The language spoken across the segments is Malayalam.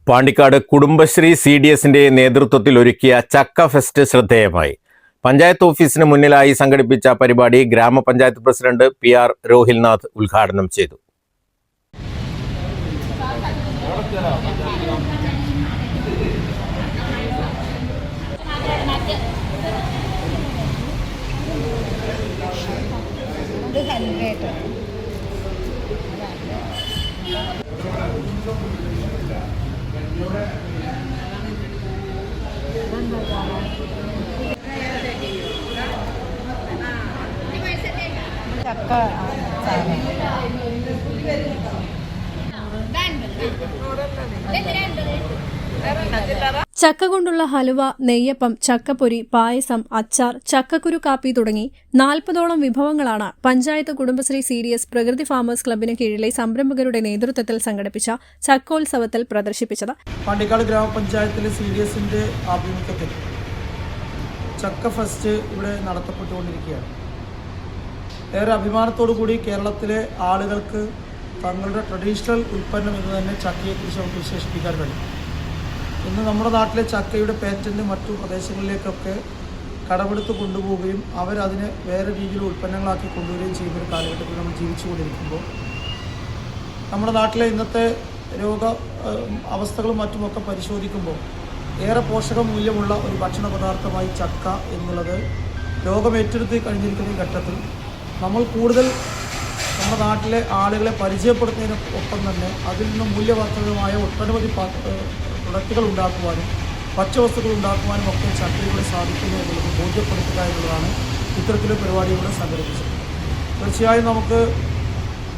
പാണ്ടിക്കാട് കുടുംബശ്രീ CDSന്റെ നേതൃത്വത്തിൽ ഒരുക്കിയ ചക്ക ഫെസ്റ്റ് ശ്രദ്ധേയമായി. പഞ്ചായത്ത് ഓഫീസിന് മുന്നിലായി സംഘടിപ്പിച്ച പരിപാടി ഗ്രാമപഞ്ചായത്ത് പ്രസിഡന്റ് PR രോഹിൽനാഥ് ഉദ്ഘാടനം ചെയ്തു. ചക്ക കൊണ്ടുള്ള ഹലുവ, നെയ്യപ്പം, ചക്കപ്പൊരി, പായസം, അച്ചാർ, ചക്കക്കുരു കാപ്പി തുടങ്ങി 40ഓളം വിഭവങ്ങളാണ് പഞ്ചായത്ത് കുടുംബശ്രീ CDS പ്രകൃതി ഫാമേഴ്സ് ക്ലബിന് കീഴിലെ സംരംഭകരുടെ നേതൃത്വത്തിൽ സംഘടിപ്പിച്ച ചക്കോത്സവത്തിൽ പ്രദർശിപ്പിച്ചത്. പാണ്ടിക്കാട് ഗ്രാമപഞ്ചായത്തിലെ CDSന്റെ ആഭിമുഖ്യത്തിൽ ചക്ക ഫെസ്റ്റ് ഇവിടെ നടത്തപ്പെട്ടുകൊണ്ടിരിക്കുകയാണ്. ഏറെ അഭിമാനത്തോടുകൂടി കേരളത്തിലെ ആളുകൾക്ക് തങ്ങളുടെ ട്രഡീഷണൽ ഉൽപ്പന്നം എന്ന് തന്നെ ചക്കയെക്കുറിച്ച് നമുക്ക് വിശേഷിപ്പിക്കാൻ കഴിയും. ഇന്ന് നമ്മുടെ നാട്ടിലെ ചക്കയുടെ പേറ്റന്റ് മറ്റു പ്രദേശങ്ങളിലേക്കൊക്കെ കടമെടുത്ത് കൊണ്ടുപോവുകയും അവരതിനെ വേറെ രീതിയിൽ ഉൽപ്പന്നങ്ങളാക്കി കൊണ്ടുവരികയും ചെയ്യുന്ന ഒരു കാലഘട്ടത്തിൽ നമ്മൾ ജീവിച്ചുകൊണ്ടിരിക്കുമ്പോൾ നമ്മുടെ നാട്ടിലെ ഇന്നത്തെ രോഗ അവസ്ഥകളും മറ്റുമൊക്കെ പരിശോധിക്കുമ്പോൾ ഏറെ പോഷക മൂല്യമുള്ള ഒരു ഭക്ഷണ പദാർത്ഥമായി ചക്ക എന്നുള്ളത് ലോകമേറ്റെടുത്ത് കഴിഞ്ഞിരിക്കുന്ന ഘട്ടത്തിൽ നമ്മൾ കൂടുതൽ നമ്മുടെ നാട്ടിലെ ആളുകളെ പരിചയപ്പെടുത്തുന്നതിനൊപ്പം തന്നെ അതിൽ നിന്ന് മൂല്യവർദ്ധകമായ ഒട്ടനവധി പ്രൊഡക്റ്റുകൾ ഉണ്ടാക്കുവാനും ഭക്ഷ്യവസ്തുക്കൾ ഉണ്ടാക്കുവാനും ഒക്കെ ചക്കയിലൂടെ സാധിക്കുന്നു എന്നുള്ളത് ബോധ്യപ്പെടുത്തുക എന്നുള്ളതാണ് ഇത്തരത്തിലെ പരിപാടികളുടെ സംഘടിപ്പിച്ചത്. തീർച്ചയായും നമുക്ക്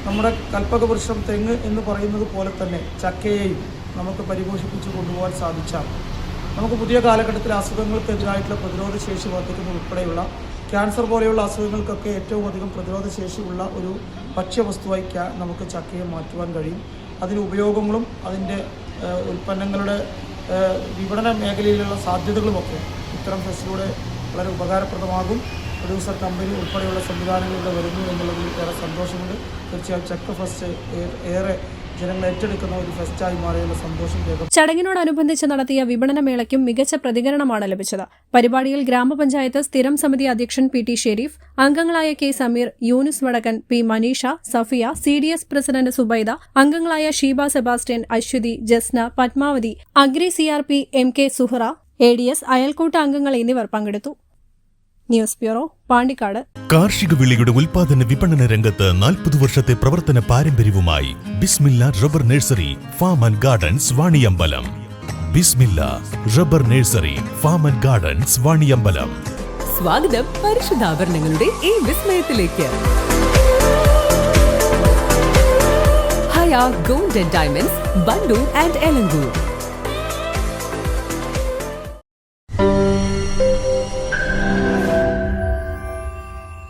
നമ്മുടെ കൽപ്പകവൃക്ഷം തെങ്ങ് എന്ന് പറയുന്നത് പോലെ തന്നെ ചക്കയെയും നമുക്ക് പരിപോഷിപ്പിച്ച് കൊണ്ടുപോകാൻ സാധിച്ചാൽ നമുക്ക് പുതിയ കാലഘട്ടത്തിലെ അസുഖങ്ങൾക്കെതിരായിട്ടുള്ള പ്രതിരോധ ശേഷി വർദ്ധിക്കുന്നത് ഉൾപ്പെടെയുള്ള ക്യാൻസർ പോലെയുള്ള അസുഖങ്ങൾക്കൊക്കെ ഏറ്റവും അധികം പ്രതിരോധ ശേഷിയുള്ള ഒരു ഭക്ഷ്യവസ്തുവായി നമുക്ക് ചക്കയെ മാറ്റുവാൻ കഴിയും. അതിന് ഉപയോഗങ്ങളും അതിൻ്റെ ഉൽപ്പന്നങ്ങളുടെ വിപണന മേഖലയിലുള്ള സാധ്യതകളുമൊക്കെ ഇത്തരം ഫെസ്റ്റിലൂടെ വളരെ ഉപകാരപ്രദമാകും. പ്രൊഡ്യൂസർ കമ്പനി ഉൾപ്പെടെയുള്ള സംവിധാനങ്ങളിലൂടെ വരുന്നു എന്നുള്ളതിൽ ഏറെ സന്തോഷമുണ്ട്. തീർച്ചയായും ചക്ക ഫെസ്റ്റ് ഏറെ ജനങ്ങൾ ഏറ്റെടുക്കുന്ന ഒരു ഫെസ്റ്റായി മാറിയുള്ള സന്തോഷം രേഖ. ചടങ്ങിനോടനുബന്ധിച്ച് നടത്തിയ വിപണനമേളയ്ക്കും മികച്ച പ്രതികരണമാണ് ലഭിച്ചത്. പരിപാടിയിൽ ഗ്രാമപഞ്ചായത്ത് സ്ഥിരം സമിതി അധ്യക്ഷൻ PT ഷെരീഫ്, അംഗങ്ങളായ K Sameer, Yunus Vadakkan, P Maneesha, Safiya, CDS president Subaida, അംഗങ്ങളായ Sheeba Sebastian, Aswathy, Jasna, Padmavathi, agri CRP MK Suhara, ADS അയൽക്കൂട്ട അംഗങ്ങൾ എന്നിവർ പങ്കെടുത്തു. News bureau, Pandikkad. കാർഷിക വിളയുടെ ഉൽപാദന വിപണന രംഗത്ത് 40 വർഷത്തെ പ്രവർത്തന പാരമ്പര്യവുമായി Bismilla rubber nursery farm and gardens Vaniyambalam. Bismilla rubber nursery farm and gardens Vaniyambalam. സ്വാഗതം പരിശുദ്ധാഭരണങ്ങളുടെ ഈ വിസ്മയത്തിലേക്ക്. Haya gold and diamonds, Bandur and Elankur.